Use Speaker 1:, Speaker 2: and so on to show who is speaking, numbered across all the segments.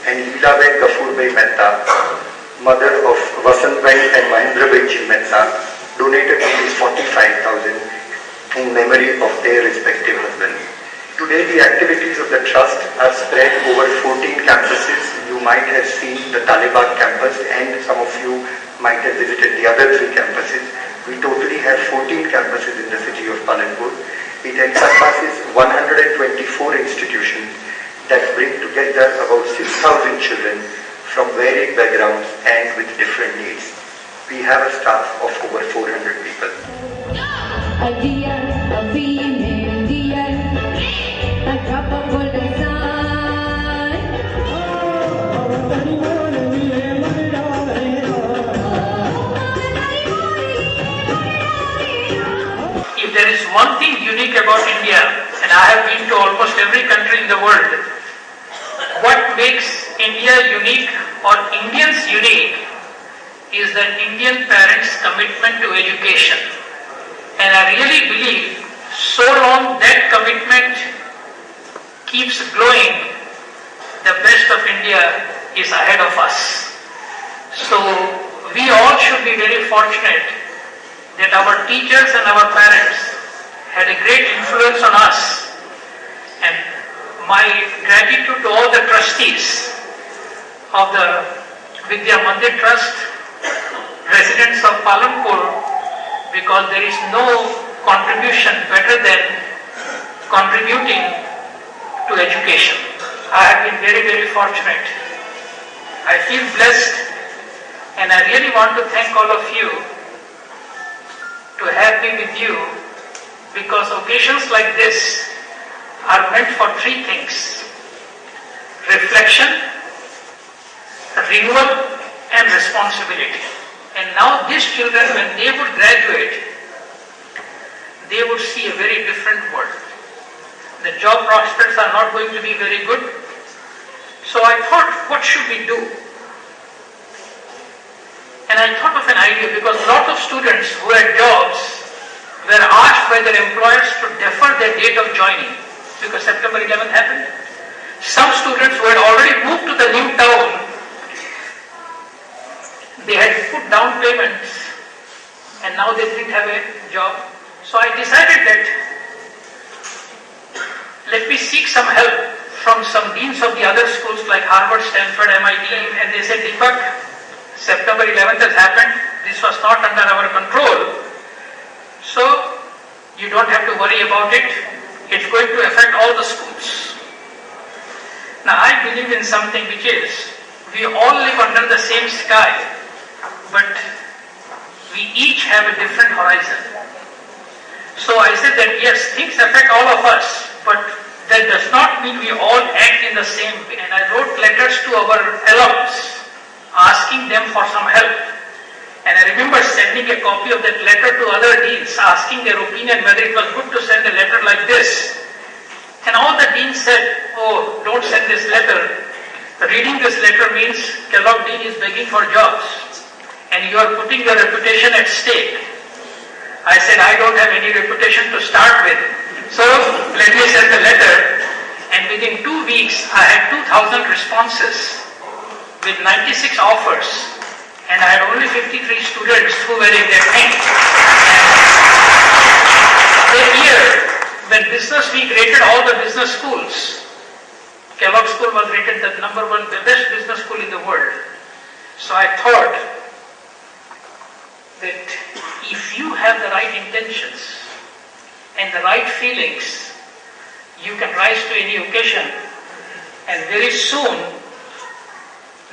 Speaker 1: and Leelabhai Gafurbhai Mehta, mother of Vasantbhai and Mahendrabhai Ji Mehta, donated rupees 45,000 in memory of their respective husbands. Today the activities of the trust are spread over 14 campuses. You might have seen the Talibag campus and some of you might have visited the other 3 campuses. We totally have 14 campuses in the city of Palanpur. It encompasses 124 institutions that bring together about 6,000 children from varied backgrounds and with different needs. We have a staff of over 400 people.
Speaker 2: A deer, a female deer, a drop of golden sun.
Speaker 3: If there is one thing unique about India, and I have been to almost every country in the world, what makes India unique or Indians unique is that Indian parents' commitment to education. And I really believe so long that commitment keeps growing, the best of India is ahead of us. So we all should be very fortunate that our teachers and our parents had a great influence on us. And my gratitude to all the trustees of the Vidya Mandir Trust, residents of Palanpur, because there is no contribution better than contributing to education. I have been very, very fortunate. I feel blessed, and I really want to thank all of you to have me with you, because occasions like this are meant for 3 things: reflection, renewal, and responsibility. And now these children, when they would graduate, they would see a very different world. The job prospects are not going to be very good. So I thought, what should we do? And I thought of an idea, because a lot of students who had jobs were asked by their employers to defer their date of joining, because September 11th happened. Some students who had already moved to the new town, they had put down payments and now they didn't have a job. So I decided that let me seek some help from some deans of the other schools like Harvard, Stanford, MIT, and they said, Deepak, September 11th has happened, this was not under our control, so you don't have to worry about it, it's going to affect all the schools. Now I believe in something which is, we all live under the same sky, but we each have a different horizon. So I said that yes, things affect all of us, but that does not mean we all act in the same way. And I wrote letters to our alums, asking them for some help. And I remember sending a copy of that letter to other deans, asking their opinion whether it was good to send a letter like this. And all the deans said, oh, don't send this letter. Reading this letter means Kellogg Dean is begging for jobs, and you are putting your reputation at stake. I said, I don't have any reputation to start with, so let me send the letter. And within 2 weeks, I had 2,000 responses with 96 offers, and I had only 53 students who were in their hand. That year, when Business Week rated all the business schools, Kellogg School was rated the #1, the best business school in the world. So I thought that if you have the right intentions and the right feelings, you can rise to any occasion. And very soon,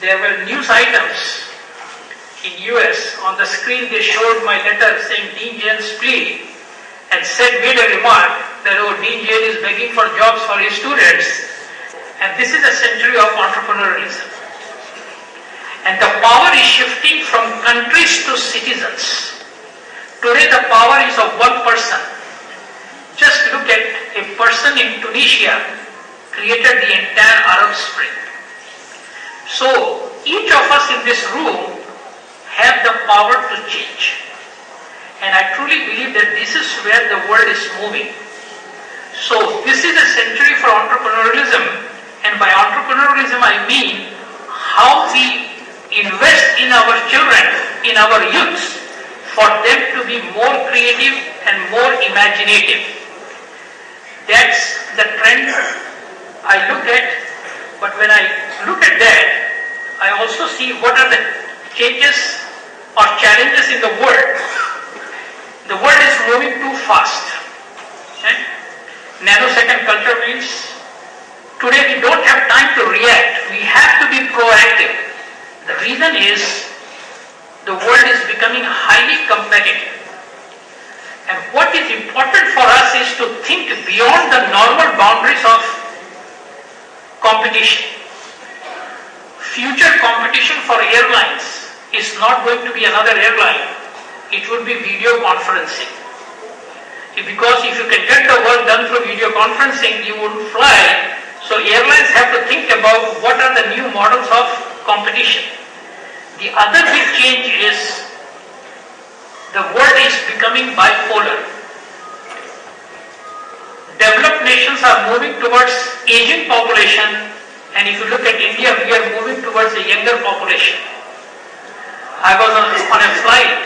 Speaker 3: there were news items in US. On the screen they showed my letter saying Dean Jain's plea, and made a remark that, oh, Dean Jain is begging for jobs for his students. And this is a century of entrepreneurialism. And the power is shifting from countries to citizens. Today the power is of one person. Just look at a person in Tunisia created the entire Arab Spring. So each of us in this room have the power to change. And I truly believe that this is where the world is moving. So this is a century for entrepreneurialism, and by entrepreneurialism I mean how we invest in our children, in our youths, for them to be more creative and more imaginative. That's the trend I look at, but when I look at that, I also see what are the changes or challenges in the world. The world is moving too fast. Okay? Nanosecond culture means today we don't have time to react. We have to be proactive. The reason is the world is becoming highly competitive. And what is important for us is to think beyond the normal boundaries of competition. Future competition for airlines is not going to be another airline. It would be video conferencing. Because if you can get the work done through video conferencing, you wouldn't fly. So airlines have to think about what are the new models of competition. The other big change is the world is becoming bipolar. Developed nations are moving towards aging population, and if you look at India, we are moving towards a younger population. I was on a flight,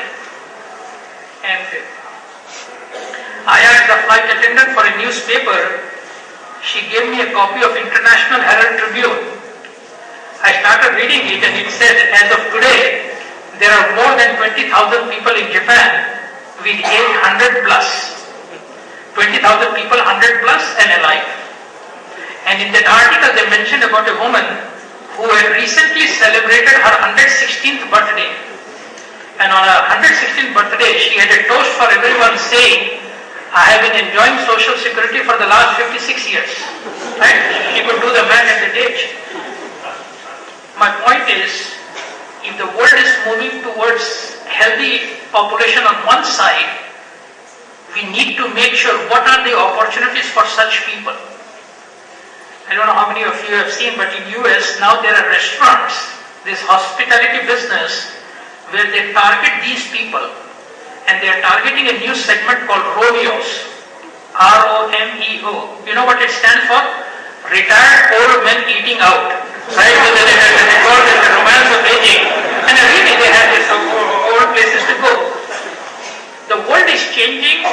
Speaker 3: and I asked the flight attendant for a newspaper. She gave me a copy of International Herald Tribune. I started reading it, and it said, as of today, there are more than 20,000 people in Japan with age 100 plus. 20,000 people 100 plus and alive. And in that article they mentioned about a woman who had recently celebrated her 116th birthday. And on her 116th birthday she had a toast for everyone saying, I have been enjoying social security for the last 56 years. Right? She could do the math at that age. My point is, if the world is moving towards healthy population on one side, we need to make sure what are the opportunities for such people. I don't know how many of you have seen, but in US now there are restaurants, this hospitality business, where they target these people, and they are targeting a new segment called Romeos, R-O-M-E-O. You know what it stands for? Retired old men eating out. Right? So they call it the romance of aging. And really they have this old places to go. The world is changing,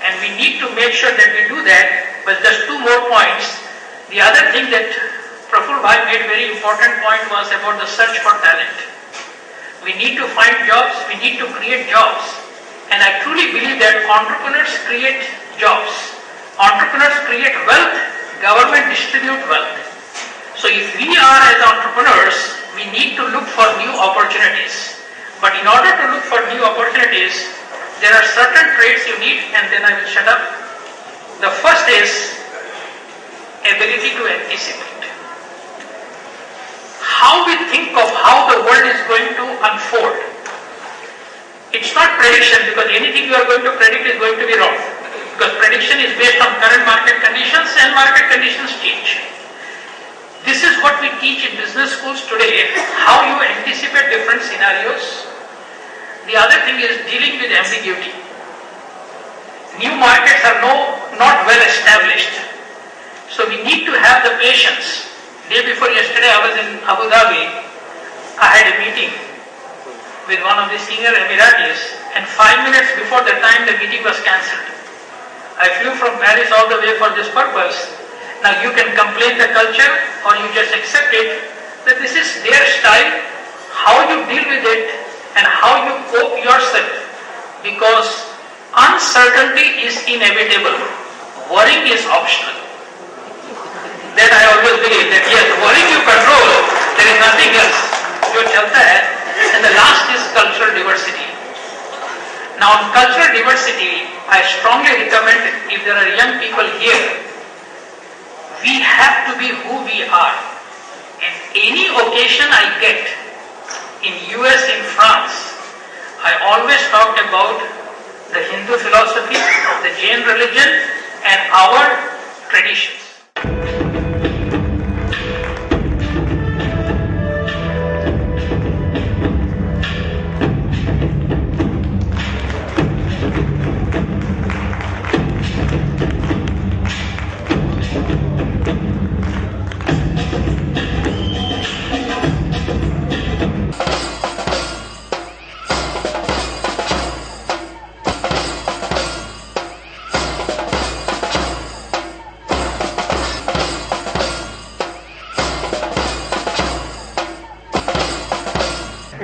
Speaker 3: and we need to make sure that we do that. But just two more points. The other thing that Praful Bhai made very important point was about the search for talent. We need to find jobs, we need to create jobs. And I truly believe that entrepreneurs create jobs. Entrepreneurs create wealth, government distribute wealth. So if we are as entrepreneurs, we need to look for new opportunities. But in order to look for new opportunities, there are certain traits you need, and then I will shut up. The first is ability to anticipate. How we think of how the world is going to unfold. It's not prediction, because anything you are going to predict is going to be wrong. Because prediction is based on current market conditions, and market conditions change. This is what we teach in business schools today, how you anticipate different scenarios. The other thing is dealing with ambiguity. New markets are not well established. So we need to have the patience. Day before yesterday I was in Abu Dhabi. I had a meeting with one of the senior Emiratis, and 5 minutes before the time the meeting was cancelled. I flew from Paris all the way for this purpose. Now you can complain the culture, or you just accept it, that this is their style, how you deal with it, and how you cope yourself. Because uncertainty is inevitable. Worrying is optional. That I always believe that yes, worrying you control, there is nothing else. Jo chalta hai. And the last is cultural diversity. Now on cultural diversity, I strongly recommend, if there are young people here, we have to be who we are. And any occasion I get, in US, in France, I always talked about the Hindu philosophy, the Jain religion, and our traditions.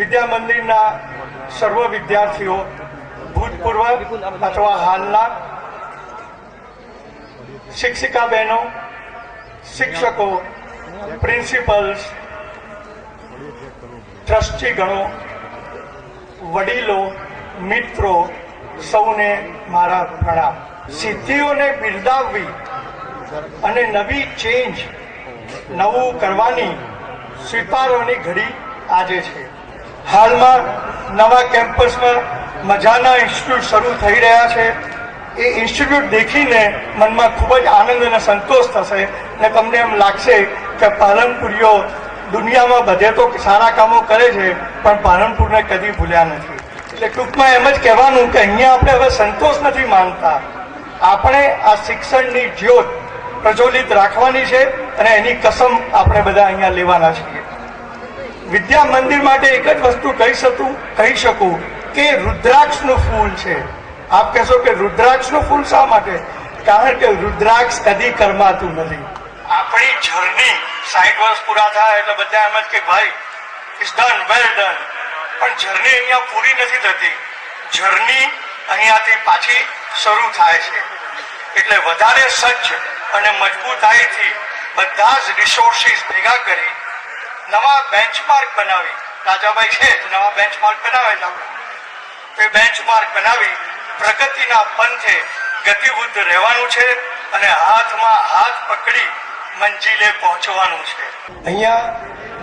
Speaker 4: વિદ્યા મંદિરના સર્વ વિદ્યાર્થીઓ, ભૂતપૂર્વ અથવા હાલના શિક્ષિકા બહેનો, શિક્ષકો, principles, ટ્રસ્ટીગણો, વડીલો, મિત્રો, સૌને મારા પ્રણામ. સિદ્ધિઓને બિરદાવવી અને નવી ચેન્જ, નવું કરવાની, સ્વીકારવાની ઘડી આજે છે. હાલમાં નવા કેમ્પસમાં મજાના ઇન્સ્ટિટ્યૂટ શરૂ થઈ રહ્યા છે. એ ઇન્સ્ટિટ્યૂટ દેખીને મનમાં ખૂબ જ આનંદ અને સંતોષ થશે અને તમને એમ લાગશે કે પાલનપુરીઓ દુનિયામાં બધે તો સારા કામો કરે છે પણ પાલનપુરને કદી ભૂલ્યા નથી. એટલે ટૂંકમાં એમ જ કહેવાનું કે અહીંયા આપણે હવે સંતોષ નથી માનતા, આપણે આ શિક્ષણની જ્યોત પ્રજ્વલિત રાખવાની છે અને એની કસમ આપણે બધા અહીંયા લેવાના છીએ. વિદ્યા મંદિર માટે એક જ વસ્તુ કહી શકું કે રુદ્રાક્ષનું ફૂલ છે. આપ કહેશો કે રુદ્રાક્ષનું ફૂલ શા માટે? કારણ કે રુદ્રાક્ષ કદી કરમાતું નથી. આપણી જર્ની 60 વર્ષ પૂરા થાય એટલે બધા એમ જ કે ભાઈ ઇટ્સ ડન, વેલ ડન, પણ જર્ની અહીંયા પૂરી નથી થતી. જર્ની અહીંયાથી પાછી શરૂ થાય છે. એટલે વધારે સજ્જ અને મજબૂતાઈથી બધા જ રિસોર્સિસ ભેગા કરી નવા બેન્ચમાર્ક બનાવી, રાજાભાઈ છે તો નવા બેન્ચમાર્ક બનાવે જ આપણે, એ બેન્ચમાર્ક બનાવી પ્રગતિના પંથે ગતિબુદ્ધ રહેવાનું છે અને હાથમાં હાથ પકડી મંજિલે પહોંચવાનું છે.
Speaker 5: અહીંયા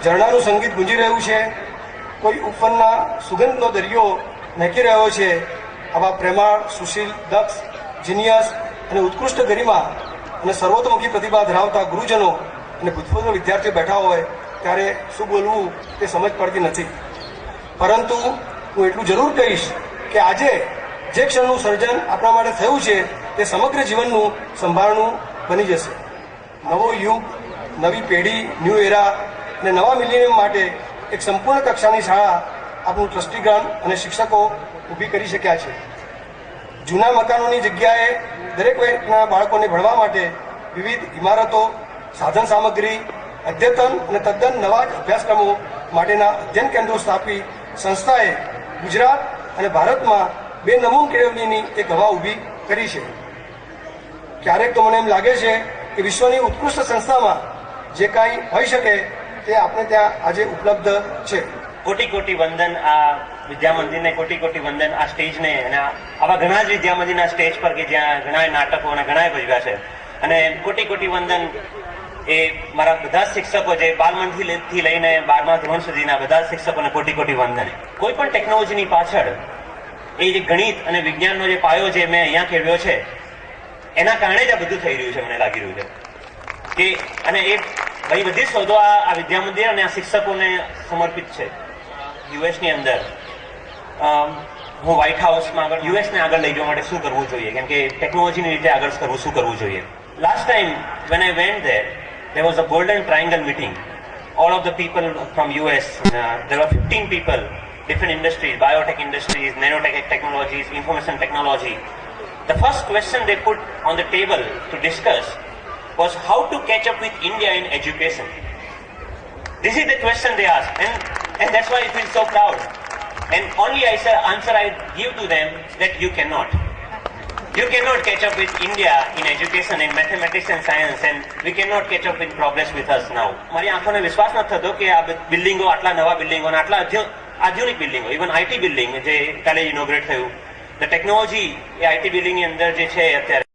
Speaker 5: ઝરણાનું સંગીત ગુંજી રહ્યું છે, કોઈ ઉપરના સુગંધનો દરિયો નહેકી રહ્યો છે. આવા પ્રેમાળ, સુશીલ, દક્ષ, જીનિયસ અને ઉત્કૃષ્ટ ગરિમા અને સર્વતોમુખી પ્રતિભા ધરાવતા ગુરુજનો અને ભૂતપૂર્વ વિદ્યાર્થીઓ બેઠા હોય ત્યારે શું બોલવું તે સમજ પડતી નથી. પરંતુ હું એટલું જરૂર કહીશ કે આજે જે ક્ષણનું સર્જન આપણા માટે થયું છે તે સમગ્ર જીવનનું સંભાળનું બની જશે. નવો યુગ, નવી પેઢી, ન્યૂ એરા અને નવા મિલેનિયમ માટે એક સંપૂર્ણ કક્ષાની શાળા આપણું ટ્રસ્ટીગણ અને શિક્ષકો ઊભી કરી શક્યા છે. જૂના મકાનોની જગ્યાએ દરેક વયના બાળકોને ભણવા માટે વિવિધ ઇમારતો, સાધન સામગ્રી, અદ્યતન અને તદ્દન નવા જ અભ્યાસક્રમો માટેના અધ્યયન કેન્દ્રો સ્થાપી સંસ્થાએ ગુજરાત અને ભારતમાં બે નમૂન કેળવણીની એક હવા ઊભી કરી છે. ક્યારેક તો મને એમ લાગે છે કે વિશ્વની ઉત્કૃષ્ટ સંસ્થામાં જે કાંઈ હોઈ શકે તે આપણે ત્યાં આજે ઉપલબ્ધ છે.
Speaker 6: કોટી કોટી વંદન આ વિદ્યા મંદિરને, કોટી કોટી વંદન આ સ્ટેજને અને આવા ઘણા જ વિદ્યા મંદિરના સ્ટેજ પર કે જ્યાં ઘણા નાટકો અને ઘણા ભજવ્યા છે. અને કોટી કોટી વંદન એ મારા બધા જ શિક્ષકો જે બાલ મંદિરથી લઈને 12મા ધોરણ સુધીના બધા જ શિક્ષકોને કોટી કોટી વંદન. કોઈ પણ ટેકનોલોજીની પાછળ એ જે ગણિત અને વિજ્ઞાનનો જે પાયો જે મેં અહીંયા કેળવ્યો છે એના કારણે જ આ બધું થઈ રહ્યું છે. મને લાગી રહ્યું છે કે અને એ બધી શોધો આ વિદ્યા મંદિર અને આ શિક્ષકોને સમર્પિત છે. યુએસની અંદર હું વ્હાઇટ હાઉસમાં યુએસને આગળ લઈ જવા માટે શું કરવું જોઈએ, કેમ કે ટેકનોલોજીની રીતે આગળ કરવું શું કરવું જોઈએ. Last time when I went there was a golden triangle meeting. All of the people from US, there were 15 people, different industries, biotech industries, nanotech technologies, information technology. The first question they put on the table to discuss was how to catch up with India in education. This is the question they asked, and that's why I feel so proud. And only answer I give to them that you cannot. You cannot catch up with India in education, in mathematics and science, and we cannot catch up in progress with us now. મારી આંખોને વિશ્વાસ નથી થતો કે આ બિલ્ડિંગો, આટલા નવા બિલ્ડિંગો અને આટલા આધુનિક બિલ્ડિંગો, ઇવન આઈટી બિલ્ડિંગ જે કાલે ઇનોગ્રેટ થયું, ધ ટેકનોલોજી એ આઈટી બિલ્ડિંગની અંદર જે છે અત્યારે